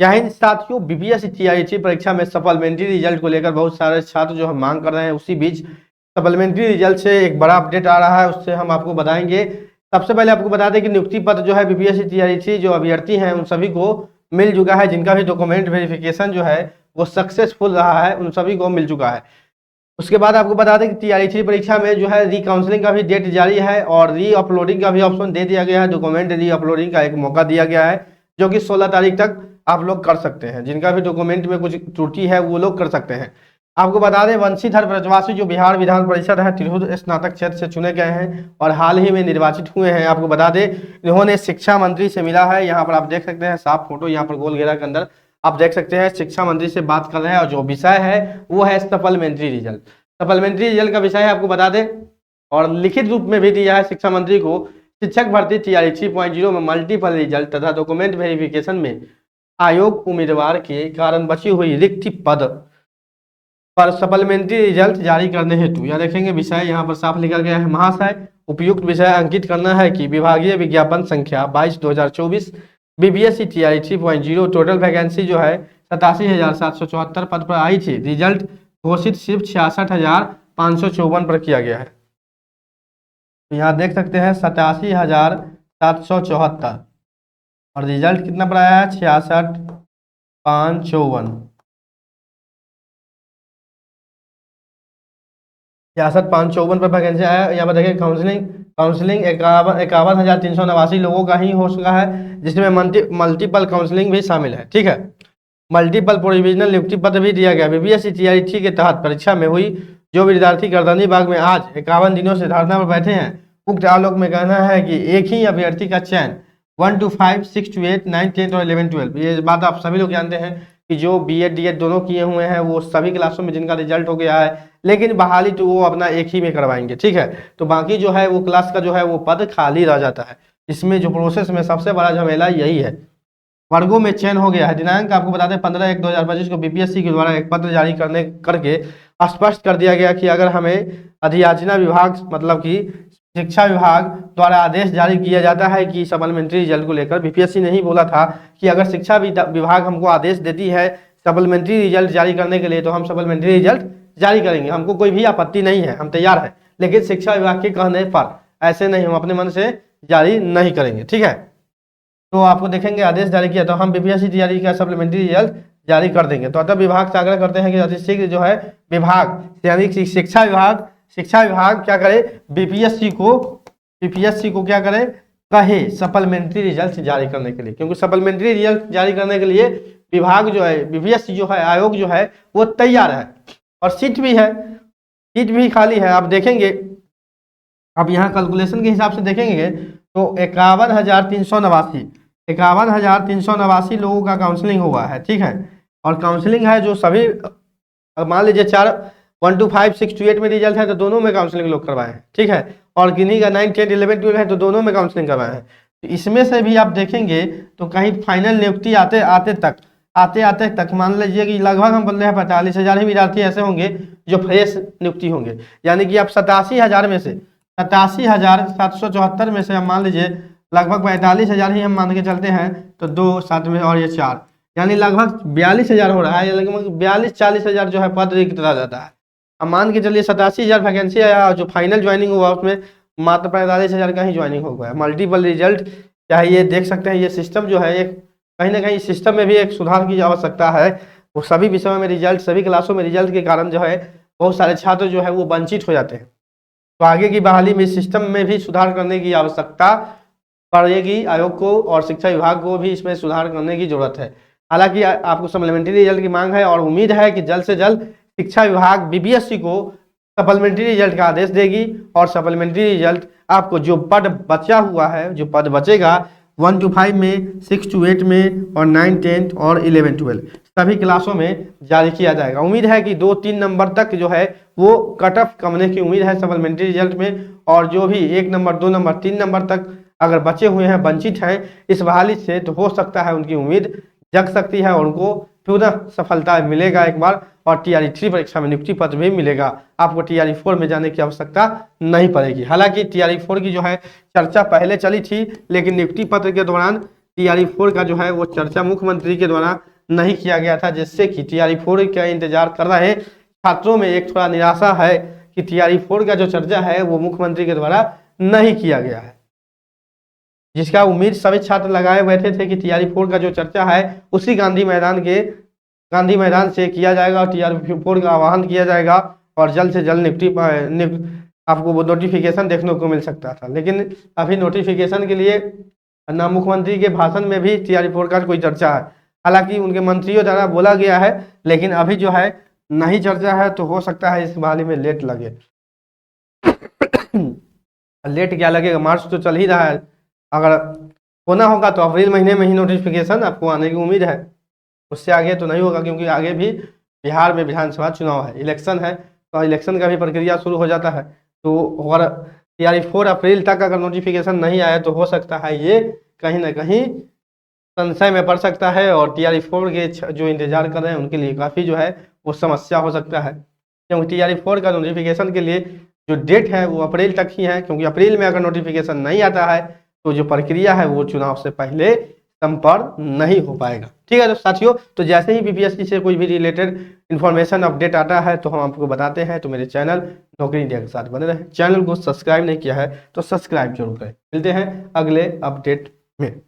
जय हिंद साथियों, BPSC TRE परीक्षा में सप्लीमेंट्री रिजल्ट को लेकर बहुत सारे छात्र जो है मांग कर रहे हैं। उसी बीच सप्लीमेंट्री रिजल्ट से एक बड़ा अपडेट आ रहा है, उससे हम आपको बताएंगे। सबसे पहले आपको बता दें कि नियुक्ति पत्र जो है बीपीएससी टीआरई जो अभ्यर्थी हैं उन सभी को मिल चुका है। जिनका भी डॉक्यूमेंट वेरिफिकेशन जो है वो सक्सेसफुल रहा है, उन सभी को मिल चुका है। उसके बाद आपको बता दें कि टीआरई परीक्षा में जो है रीकाउंसलिंग का भी डेट जारी है और री अपलोडिंग का भी ऑप्शन दे दिया गया है। डॉक्यूमेंट री अपलोडिंग का एक मौका दिया गया है जो कि 16 तारीख तक आप लोग कर सकते हैं। जिनका भी डॉक्यूमेंट में कुछ त्रुटि है वो लोग कर सकते हैं। आपको बता दें वंशीधर ब्रजवासी जो बिहार विधान परिषद है तिरहुत स्नातक क्षेत्र से चुने गए हैं और हाल ही में निर्वाचित हुए हैं। आपको बता दें इन्होंने शिक्षा मंत्री से मिला है। यहाँ पर आप देख सकते हैं साफ फोटो, यहाँ पर गोल घेरा के अंदर आप देख सकते हैं शिक्षा मंत्री से बात कर रहे हैं और जो विषय है वो है सप्लीमेंट्री रिजल्ट। सप्लीमेंट्री रिजल्ट का विषय है आपको बता दें और लिखित रूप में भी दिया है शिक्षा मंत्री को। शिक्षक भर्ती टीआरई 3.0 में मल्टीपल रिजल्ट तथा डॉक्यूमेंट वेरिफिकेशन में आयोग उम्मीदवार के कारण बची हुई रिक्त पद पर सप्लीमेंट्री रिजल्ट जारी करने हेतु यह देखेंगे विषय यहाँ पर साफ लिखा गया है। महाशय, उपयुक्त विषय अंकित करना है कि विभागीय विज्ञापन संख्या 22/2024 बीपीएससी टीआरई 3.0 टोटल वैकेंसी जो है 87,774 पद पर आई थी। रिजल्ट घोषित सिर्फ 66,554 पर किया गया है। यहाँ देख सकते हैं 87,774 और रिजल्ट कितना पर आया है 66,554। 66,554 पर वैकेंसी आया। यहाँ पर देखिए काउंसलिंग 51,389 लोगों का ही हो चुका है, जिसमें मल्टीपल काउंसलिंग भी शामिल है। ठीक है, मल्टीपल प्रोविजनल नियुक्ति पत्र भी दिया गया। बीपीएससी टीआरई के तहत परीक्षा में हुई जो विद्यार्थी गर्दनी बाग में आज 51 दिनों से धरना पर बैठे हैं, उक्त आलोक में कहना है कि एक ही अभ्यर्थी का चयन 1 to 5, 6 to 8, 9, 10 और 11, 12 ये बात आप सभी लोग जानते हैं कि जो बीएड डीएड दोनों किए हुए हैं वो सभी क्लासों में जिनका रिजल्ट हो गया है, लेकिन बहाली तो वो अपना एक ही में करवाएंगे। ठीक है, तो बाकी जो है वो क्लास का जो है वो पद खाली रह जाता है। इसमें जो प्रोसेस में सबसे बड़ा झमेला यही है। वर्गों में चयन हो गया है। दिनांक आपको बता दें 15/1/2025 को बीपीएससी के द्वारा एक पत्र जारी करके स्पष्ट कर दिया गया कि अगर हमें अधियाचना विभाग मतलब कि शिक्षा विभाग द्वारा आदेश जारी किया जाता है कि सप्लीमेंट्री रिजल्ट को लेकर, बीपीएससी ने ही बोला था कि अगर शिक्षा विभाग हमको आदेश देती है सप्लीमेंट्री रिजल्ट जारी करने के लिए तो हम सप्लीमेंट्री रिजल्ट जारी करेंगे, हमको कोई भी आपत्ति नहीं है, हम तैयार हैं। लेकिन शिक्षा विभाग के कहने पर ऐसे नहीं, हम अपने मन से जारी नहीं करेंगे। ठीक है, तो आपको देखेंगे आदेश जारी किया तो हम बीपीएससी टीआरई का सप्लीमेंट्री रिजल्ट जारी कर देंगे। तो अतः विभाग से आग्रह करते हैं कि अतिशीघ्र जो है विभाग यानी शिक्षा विभाग क्या करे, बीपीएससी को क्या करे, कहे सप्लीमेंट्री रिजल्ट जारी करने के लिए। क्योंकि सप्लीमेंट्री रिजल्ट जारी करने के लिए विभाग जो है बीपीएससी जो है आयोग जो है वो तैयार है और सीट भी खाली है। आप देखेंगे, अब यहाँ कैलकुलेशन के हिसाब से देखेंगे तो 51,389 लोगों का काउंसलिंग हुआ है। ठीक है, और काउंसलिंग है जो सभी मान लीजिए 1 to 5, 6 to 8 में रिजल्ट है तो दोनों में काउंसलिंग लोग करवाए हैं। ठीक है, और किन्हीं का 9, 10, 11, 12 है तो दोनों में काउंसलिंग करवाए हैं। तो इसमें से भी आप देखेंगे तो कहीं फाइनल नियुक्ति आते तक मान लीजिए कि लगभग हम बोल रहे हैं 45,000 ही विद्यार्थी ऐसे होंगे जो फ्रेश नियुक्ति होंगे। यानी कि आप 87,000 में से 87,774 में से हम मान लीजिए लगभग 45,000 ही हम मान के चलते हैं तो 2 साथ में और ये 4 यानी लगभग 42,000 हो रहा है। लगभग 42-40,000 जो है पद रिक्त रह जाता है। अब मान के चलिए 87,000 वैकेंसी आया और जो फाइनल ज्वाइनिंग हुआ उसमें मात्र 45,000 का ही ज्वाइनिंग हो गया। मल्टीपल रिजल्ट चाहे ये देख सकते हैं, ये सिस्टम जो है एक कहीं ना कहीं सिस्टम में भी एक सुधार की आवश्यकता है। वो सभी विषयों में रिजल्ट, सभी क्लासों में रिजल्ट के कारण जो है बहुत सारे छात्र जो है वो वंचित हो जाते हैं। तो आगे की बहाली में सिस्टम में भी सुधार करने की आवश्यकता पड़ेगी आयोग को और शिक्षा विभाग को भी इसमें सुधार करने की जरूरत है। हालांकि आपको सप्लीमेंट्री रिजल्ट की मांग है और उम्मीद है कि जल्द से जल्द शिक्षा विभाग बीपीएससी को सप्लीमेंट्री रिजल्ट का आदेश देगी और सप्लीमेंट्री रिजल्ट आपको जो पद बचा हुआ है, जो पद बचेगा 1 to 5 में, 6 to 8 में और 9, 10 और 11, 12 सभी क्लासों में जारी किया जाएगा। उम्मीद है कि 2-3 नंबर तक जो है वो कट ऑफ कमने की उम्मीद है सप्लीमेंट्री रिजल्ट में, और जो भी 1 नंबर 2 नंबर 3 नंबर तक अगर बचे हुए हैं, वंचित हैं इस बहाली से, तो हो सकता है उनकी उम्मीद जग सकती है और उनको पुनः सफलता मिलेगा एक बार और टीआरई 3 परीक्षा में नियुक्ति पत्र भी मिलेगा। आपको टीआरई 4 में जाने की आवश्यकता नहीं पड़ेगी। हालांकि टीआरई 4 की जो है चर्चा पहले चली थी, लेकिन नियुक्ति पत्र के दौरान टीआरई 4 का जो है वो चर्चा मुख्यमंत्री के द्वारा नहीं किया गया था, जिससे कि TRE-4 का इंतजार कर रहे छात्रों में एक थोड़ा निराशा है कि TRE-4 का जो चर्चा है वो मुख्यमंत्री के द्वारा नहीं किया गया है, जिसका उम्मीद सभी छात्र लगाए बैठे थे कि TRE-4 का जो चर्चा है उसी गांधी मैदान से किया जाएगा और TRE-4 का आह्वान किया जाएगा और जल्द से जल्द आपको वो नोटिफिकेशन देखने को मिल सकता था। लेकिन अभी नोटिफिकेशन के लिए ना मुख्यमंत्री के भाषण में भी TRE-4 का कोई चर्चा है, हालांकि उनके मंत्रियों द्वारा बोला गया है, लेकिन अभी जो है नहीं चर्चा है, तो हो सकता है इस बारे में लेट लगे। लेट क्या लगेगा, मार्च तो चल ही रहा है, अगर होना होगा तो अप्रैल महीने में ही नोटिफिकेशन आपको आने की उम्मीद है, उससे आगे तो नहीं होगा, क्योंकि आगे भी बिहार में विधानसभा चुनाव है, इलेक्शन है, तो इलेक्शन का भी प्रक्रिया शुरू हो जाता है। तो अगर TRE-4 अप्रैल तक अगर नोटिफिकेशन नहीं आया तो हो सकता है ये कहीं ना कहीं संशय में पड़ सकता है, और TRE-4 के जो इंतजार कर रहे हैं उनके लिए काफ़ी जो है वो समस्या हो सकता है, क्योंकि TRE-4 का नोटिफिकेशन के लिए जो डेट है वो अप्रैल तक ही है, क्योंकि अप्रैल में अगर नोटिफिकेशन नहीं आता है तो जो प्रक्रिया है वो चुनाव से पहले संपन्न नहीं हो पाएगा। ठीक है तो साथियों, तो जैसे ही BPSC से कोई भी रिलेटेड इन्फॉर्मेशन अपडेट आता है तो हम आपको बताते हैं। तो मेरे चैनल नौकरी इंडिया के साथ बने रहें, चैनल को सब्सक्राइब नहीं किया है तो सब्सक्राइब जरूर करें। मिलते हैं अगले अपडेट में।